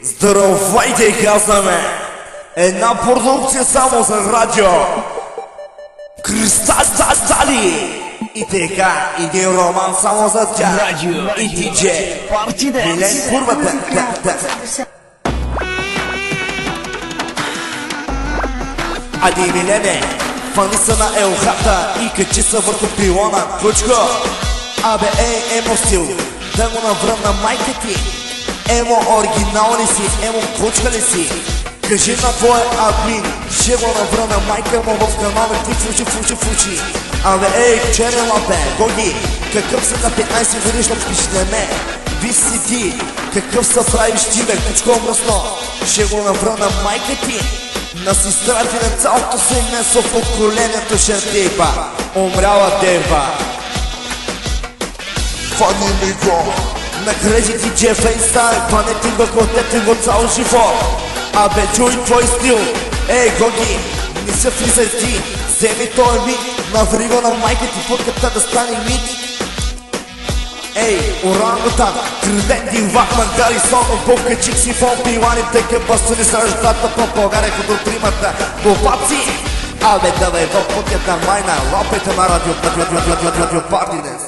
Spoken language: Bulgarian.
Здравейте, казваме! Една продукция само за радио Кристали! И така, един роман само за тях. И диджей Милен Курвата. Ади Милене, фани са на елхата и качи са върху пилона. Кучко, абе емо стил, да го навръмна майка ти. Емо оригинал ли си, емо кучка ли си? Кажи на твоя админ, ще го навръмна майка му в канала ти фучи. Абе черела бе, Гоги, какъв си на 15 годишно пишлеме? Виж си ти, какъв са правиш ти бе, кучко мръсно? Ще го навръмна майка ти. На сестра ти на цялото семейство поколението шертейба, умряла дева. Фани ми го, накрежи ти Джефейнстайн, фане ти бъкотете го цял живот. Абе чуй твой стил, Гоги, не се влизай ти, вземи той миг, наври го на майка ти фотката да стане миг. Орангутан, Триденди, Вахман, Гарисон, Бобка, Чикси, Фон, Пилани, Тека, Бастуни, Сраждата, по България като тримата глупаци. Абе давай в пътята майна, лапайте на радио парти днес. Радио Парти Денс.